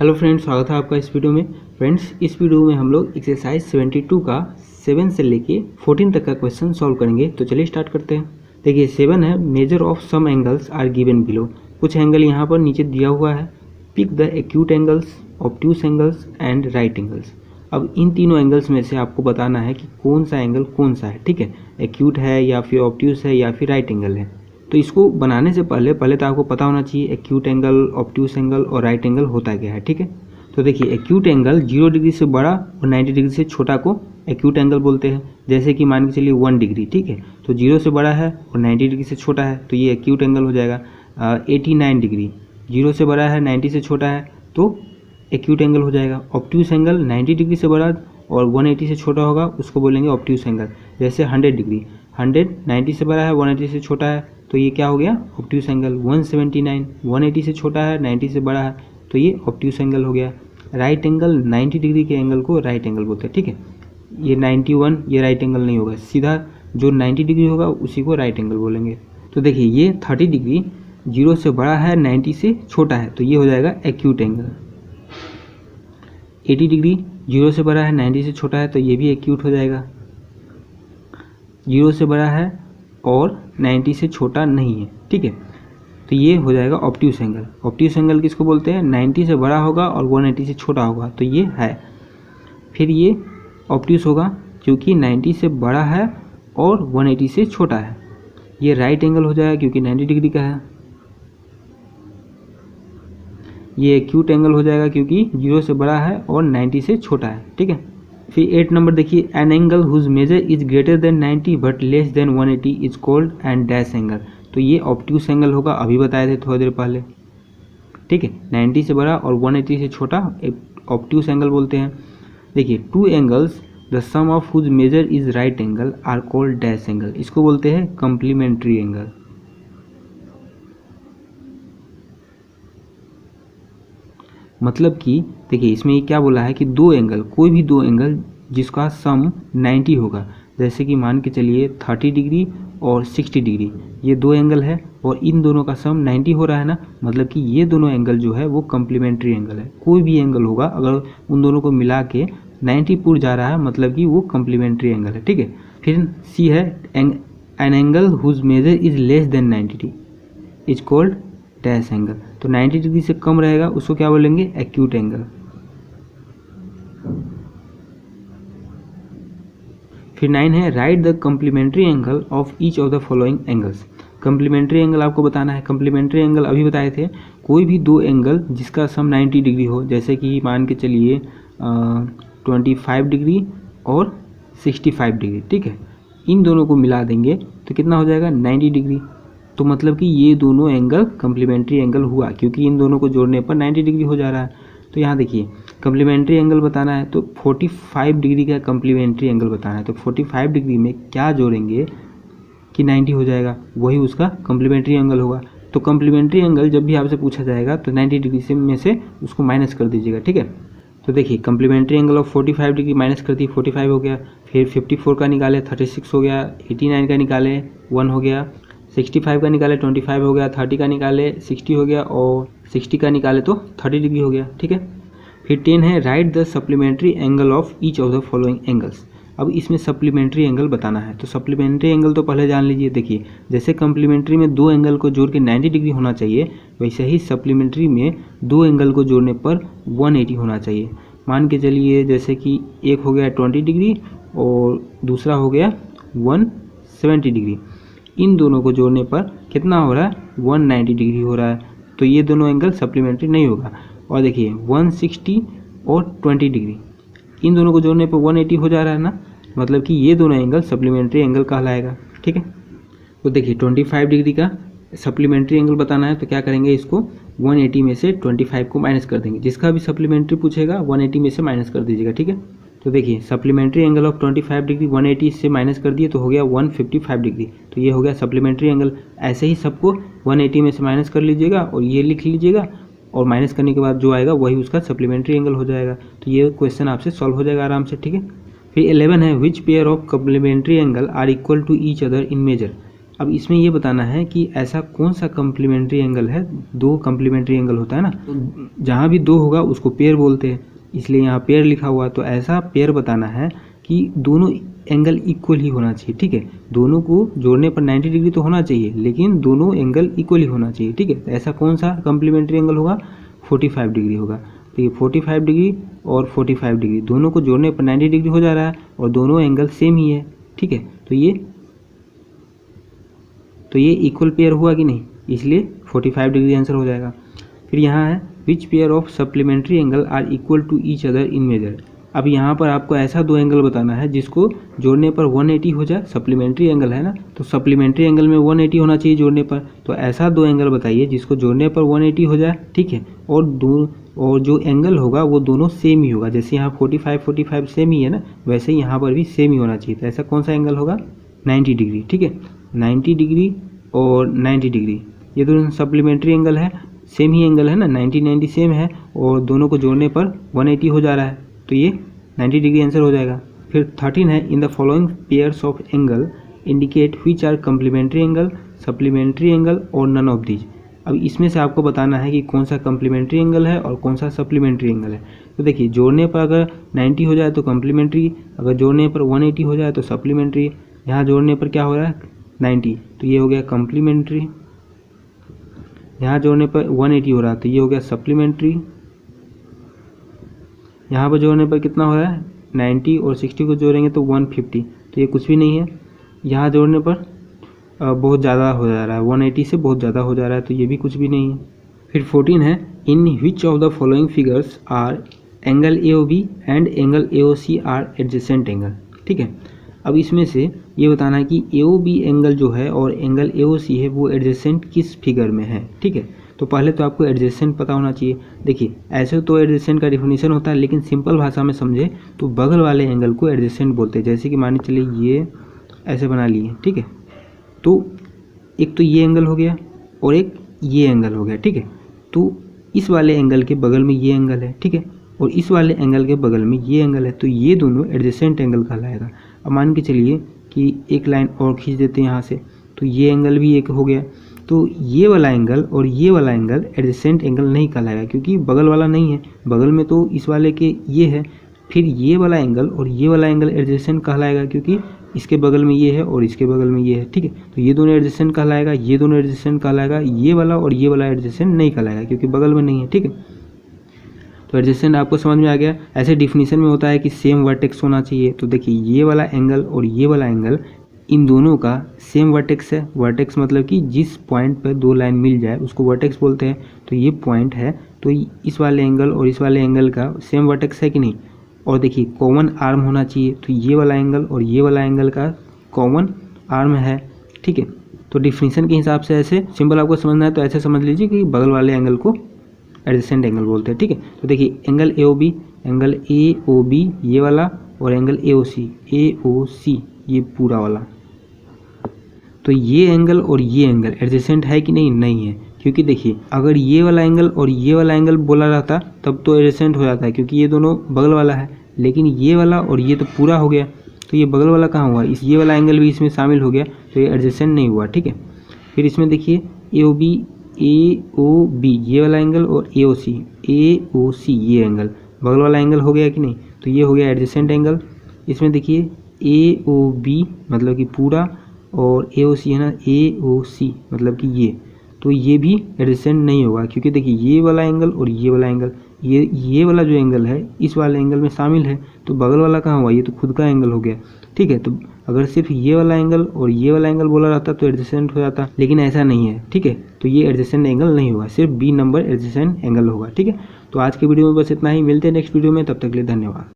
Hello friends, स्वागत है आपका इस वीडियो में। फ्रेंड्स, इस वीडियो में हम लोग एक्सरसाइज 72 का 7 से लेके 14 तक का क्वेश्चन सॉल्व करेंगे। तो चलिए स्टार्ट करते हैं। देखिए 7 है, major of some angles are given below. कुछ एंगल यहाँ पर नीचे दिया हुआ है। Pick the acute angles, obtuse angles and right angles. अब इन तीनों एंगल्स में से आपको बताना है कि कौन सा एंगल कौन सा है। ठीक है, एक्यूट है या फिर ऑब्ट्यूस है या फिर राइट एंगल है। तो इसको बनाने से पहले तो आपको पता होना चाहिए एक्यूट एंगल, ऑब्ट्यूस एंगल और राइट एंगल होता क्या है। ठीक है, तो देखिए एक्यूट एंगल 0 डिग्री से बड़ा और 90 डिग्री से छोटा को एक्यूट एंगल बोलते हैं। जैसे कि मान के चलिए 1 डिग्री, ठीक है, तो 0 से बड़ा है और 90 डिग्री से छोटा है तो ये एक्यूट एंगल हो जाएगा। 89 डिग्री 0 से बड़ा है 90 से छोटा है तो एक्यूट एंगल हो जाएगा। ऑब्ट्यूस एंगल 90 डिग्री से बड़ा और 180 से छोटा होगा उसको बोलेंगे ऑब्ट्यूस एंगल। जैसे 100 डिग्री, 100 90 से बड़ा है 180 से छोटा है तो ये क्या हो गया, ऑब्ट्यूस एंगल। 179 180 से छोटा है 90 से बड़ा है तो ये ऑब्ट्यूस एंगल हो गया। राइट एंगल 90 डिग्री के एंगल को राइट एंगल बोलते हैं। ठीक है, ये 91 ये राइट एंगल नहीं होगा, सीधा जो 90 डिग्री होगा उसी को राइट एंगल बोलेंगे। तो देखिए ये 30 डिग्री 0 से बड़ा है 90 से छोटा है तो ये हो जाएगा एक्यूट एंगल। 80 डिग्री 0 से बड़ा है 90 से छोटा है तो ये भी एक्यूट हो जाएगा। 0 से बड़ा है और 90 से छोटा नहीं है, ठीक है, तो ये हो जाएगा ऑब्ट्यूस एंगल। ऑब्ट्यूस एंगल किसको बोलते हैं, 90 से बड़ा होगा और 180 से छोटा होगा तो ये है। फिर ये ऑब्ट्यूस होगा क्योंकि 90 से बड़ा है और 180 से छोटा है। ये राइट एंगल हो जाएगा क्योंकि 90 डिग्री का है। ये एक्यूट एंगल हो जाएगा क्योंकि 0 से बड़ा है और 90 से छोटा है। ठीक है, फिर 8 नंबर देखिए, an angle whose measure is greater than 90 but less than 180 is called and dash angle. तो ये ऑब्ट्यूस एंगल होगा, अभी बताए थे थोड़ी देर पहले। ठीक है, 90 से बड़ा और 180 से छोटा ऑब्ट्यूस एंगल बोलते हैं। देखिए two angles the sum of whose measure is right angle are called dash angle. इसको बोलते हैं कम्प्लीमेंट्री एंगल। मतलब कि देखिए इसमें ये क्या बोला है कि दो एंगल, कोई भी दो एंगल जिसका सम 90 होगा, जैसे कि मान के चलिए 30 डिग्री और 60 डिग्री, ये दो एंगल है और इन दोनों का सम 90 हो रहा है ना, मतलब कि ये दोनों एंगल जो है वो कम्प्लीमेंट्री एंगल है। कोई भी एंगल होगा अगर उन दोनों को मिला के 90 पुर जा रहा है मतलब कि वो कम्प्लीमेंट्री एंगल है। ठीक है, फिर सी है, an angle whose measure is less than 90 is called dash angle. तो 90 डिग्री से कम रहेगा उसको क्या बोलेंगे, एक्यूट एंगल। फिर 9 है, write the complementary angle of each of the following angles. Complementary angle आपको बताना है। कम्प्लीमेंट्री एंगल अभी बताए थे, कोई भी दो एंगल जिसका सम 90 डिग्री हो, जैसे कि मान के चलिए 25 डिग्री और 65 डिग्री। ठीक है, इन दोनों को मिला देंगे तो कितना हो जाएगा, 90 डिग्री। तो मतलब कि ये दोनों एंगल कम्प्लीमेंट्री एंगल हुआ क्योंकि इन दोनों को जोड़ने पर 90 डिग्री हो जा रहा है। तो यहाँ देखिए कम्प्लीमेंट्री एंगल बताना है तो 45 डिग्री का कम्प्लीमेंट्री एंगल बताना है। तो 45 डिग्री में क्या जोड़ेंगे कि 90 हो जाएगा, वही उसका कम्प्लीमेंट्री एंगल होगा। तो कम्प्लीमेंट्री एंगल जब भी आपसे पूछा जाएगा तो 90 डिग्री से में से उसको माइनस कर दीजिएगा। ठीक है, तो देखिए complementary angle of 45 degree minus कर दी, 45 हो गया। फिर 54 का निकाले 36 हो गया, 89 का निकाले 1 हो गया, 65 का निकाले 25 हो गया, 30 का निकाले 60 हो गया और 60 का निकाले तो 30 डिग्री हो गया। ठीक है, फिर 10 है, write the supplementary angle of each of the following angles. अब इसमें सप्लीमेंट्री एंगल बताना है। तो सप्लीमेंट्री एंगल तो पहले जान लीजिए। देखिए जैसे कम्प्लीमेंट्री में दो एंगल को जोड़ के 90 डिग्री होना चाहिए, वैसे ही सप्लीमेंट्री में दो एंगल को जोड़ने पर 180 होना चाहिए। मान के चलिए जैसे कि एक हो गया 20 डिग्री और दूसरा हो गया 170 डिग्री। इन दोनों को जोड़ने पर कितना हो रहा है, 190 डिग्री हो रहा है। तो ये दोनों एंगल सप्लीमेंट्री नहीं होगा। और देखिए 160 और 20 डिग्री, इन दोनों को जोड़ने पर 180 हो जा रहा है ना, मतलब कि ये दोनों एंगल सप्लीमेंट्री एंगल कहलाएगा। ठीक है, तो देखिए 25 डिग्री का सप्लीमेंट्री एंगल बताना है तो क्या करेंगे, इसको 180 में से 25 को माइनस कर देंगे। जिसका भी सप्लीमेंट्री पूछेगा 180 में से माइनस कर दीजिएगा। ठीक है, तो देखिए सप्लीमेंट्री एंगल ऑफ 25 डिग्री 180 से माइनस कर दिए तो हो गया 155 डिग्री। तो ये हो गया सप्लीमेंट्री एंगल। ऐसे ही सबको 180 में से माइनस कर लीजिएगा और ये लिख लीजिएगा और माइनस करने के बाद जो आएगा वही उसका सप्लीमेंट्री एंगल हो जाएगा। तो ये क्वेश्चन आपसे सॉल्व हो जाएगा आराम से। ठीक है, फिर 11 है, which pair of complementary angle are equal to each other in measure. अब इसमें ये बताना है कि ऐसा कौन सा कम्प्लीमेंट्री एंगल है, दो कम्प्लीमेंट्री एंगल होता है ना, तो जहाँ भी दो होगा उसको पेयर बोलते हैं, इसलिए यहाँ पेयर लिखा हुआ है। तो ऐसा पेयर बताना है कि दोनों एंगल इक्वल ही होना चाहिए, ठीक है। दोनों को जोड़ने पर 90 डिग्री तो होना चाहिए, लेकिन दोनों एंगल इक्वल ही होना चाहिए, ठीक है। तो ऐसा कौन सा कम्प्लीमेंट्री एंगल होगा, 45 डिग्री होगा। तो ये 45 डिग्री और 45 डिग्री दोनों को जोड़ने पर 90 डिग्री हो जा रहा है और दोनों एंगल सेम ही है, ठीक है। तो ये इक्वल पेयर हुआ कि नहीं, इसलिए 45 डिग्री आंसर हो जाएगा। फिर यहाँ है which pair of supplementary angle are equal to each other in measure. अब यहाँ पर आपको ऐसा दो एंगल बताना है जिसको जोड़ने पर 180 हो जाए, सप्लीमेंट्री एंगल है ना, तो सप्लीमेंट्री एंगल में 180 होना चाहिए जोड़ने पर। तो ऐसा दो एंगल बताइए जिसको जोड़ने पर 180 हो जाए, ठीक है। और जो एंगल होगा वो दोनों सेम ही होगा, जैसे यहाँ 45 सेम ही है ना, वैसे ही यहाँ पर भी सेम ही होना चाहिए। तो ऐसा कौन सा एंगल होगा, 90 डिग्री, ठीक है। 90 डिग्री और 90 डिग्री ये दोनों सप्लीमेंट्री एंगल है, सेम ही एंगल है ना, 90 सेम है और दोनों को जोड़ने पर 180 हो जा रहा है, तो ये 90 डिग्री आंसर हो जाएगा। फिर 13 है in the following pairs of angle indicate which are complementary angle, supplementary angle और नन ऑफ दीज। अब इसमें से आपको बताना है कि कौन सा कम्प्लीमेंट्री एंगल है और कौन सा सप्लीमेंट्री एंगल है। तो देखिए, जोड़ने पर अगर 90 हो जाए तो कम्प्लीमेंट्री, अगर जोड़ने पर 180 हो जाए तो सप्लीमेंट्री। यहाँ जोड़ने पर क्या हो रहा है, 90, तो ये हो गया कम्प्लीमेंट्री। यहाँ जोड़ने पर 180 हो रहा है तो ये हो गया सप्लीमेंट्री। यहाँ पर जोड़ने पर कितना हो रहा है, 90 और 60 को जोड़ेंगे तो 150, तो ये कुछ भी नहीं है। यहाँ जोड़ने पर बहुत ज़्यादा हो जा रहा है, 180 से बहुत ज़्यादा हो जा रहा है, तो ये भी कुछ भी नहीं है। फिर 14 है in which of the following figures are angle AOB and angle AOC are adjacent angle, ठीक है। अब इसमें से ये बताना है कि AOB एंगल जो है और एंगल AOC है वो एडजेसेंट किस फिगर में है, ठीक है। तो पहले तो आपको एडजेसेंट पता होना चाहिए। देखिए, ऐसे तो एडजेसेंट का डिफिनीशन होता है, लेकिन सिंपल भाषा में समझे तो बगल वाले एंगल को एडजेसेंट बोलते हैं। जैसे कि मान चलिए ये ऐसे बना लिए, ठीक है। तो एक तो ये एंगल हो गया और एक ये एंगल हो गया, ठीक है। तो इस वाले एंगल के बगल में ये एंगल है, ठीक है, और इस वाले एंगल के बगल में ये एंगल है, तो ये दोनों एडजेसेंट एंगल कहलाएगा। अब मान के चलिए कि एक लाइन और खींच देते हैं यहाँ से, तो ये एंगल भी एक हो गया। तो ये वाला एंगल और ये वाला एंगल एडजेसेंट एंगल नहीं कहलाएगा, क्योंकि बगल वाला नहीं है, बगल में तो इस वाले के ये है। फिर ये वाला एंगल और ये वाला एंगल एडजेसेंट कहलाएगा, क्योंकि इसके बगल में ये है और इसके बगल में ये है, ठीक है। तो ये दोनों एडजेसेंट कहलाएगा, ये दोनों एडजेसेंट कहलाएगा, ये वाला और ये वाला एडजेसेंट नहीं कहलाएगा, क्योंकि बगल में नहीं है, ठीक है। तो एडजेसेंट आपको समझ में आ गया। ऐसे डिफिनीशन में होता है कि सेम वर्टेक्स होना चाहिए। तो देखिए, ये वाला एंगल और ये वाला एंगल, इन दोनों का सेम वर्टेक्स है। वर्टेक्स मतलब कि जिस पॉइंट पर दो लाइन मिल जाए उसको वर्टेक्स बोलते हैं। तो ये पॉइंट है, तो इस वाले एंगल और इस वाले एंगल का सेम वर्टेक्स है कि नहीं। और देखिए, कॉमन आर्म होना चाहिए, तो ये वाला एंगल और ये वाला एंगल का कॉमन आर्म है, ठीक है। तो डिफिनीशन के हिसाब से ऐसे सिंपल आपको समझना है तो ऐसे समझ लीजिए कि बगल वाले एंगल को एडजेसेंट एंगल बोलते हैं, ठीक है। तो देखिए, एंगल AOB ये वाला और एंगल AOC ये पूरा वाला, तो ये एंगल और ये एंगल एडजेसेंट है कि नहीं, नहीं है। क्योंकि देखिए, अगर ये वाला एंगल और ये वाला एंगल बोला रहता तब तो एडजेसेंट हो जाता है, क्योंकि ये दोनों बगल वाला है। लेकिन ये वाला और ये तो पूरा हो गया, तो ये बगल वाला कहाँ हुआ, ये वाला एंगल भी इसमें शामिल हो गया, तो ये एडजेसेंट नहीं हुआ, ठीक है। फिर इसमें देखिए, AOB ये वाला एंगल और AOC ये एंगल बगल वाला एंगल हो गया कि नहीं, तो ये हो गया एडजेसेंट एंगल। इसमें देखिए, AOB मतलब कि पूरा और AOC है ना, AOC मतलब कि ये, तो ये भी एडजेसेंट नहीं होगा, क्योंकि देखिए, ये वाला एंगल और ये वाला एंगल, ये वाला जो एंगल है इस वाले एंगल में शामिल है, तो बगल वाला कहाँ हुआ, ये तो खुद का एंगल हो गया, ठीक है। तो अगर सिर्फ ये वाला एंगल और ये वाला एंगल बोला रहता तो एडजेसेंट हो जाता, लेकिन ऐसा नहीं है, ठीक है। तो ये एडजेसेंट एंगल नहीं होगा, सिर्फ B नंबर एडजेसेंट एंगल होगा, ठीक है। तो आज के वीडियो में बस इतना ही, मिलते हैं नेक्स्ट वीडियो में, तब तक के लिए धन्यवाद।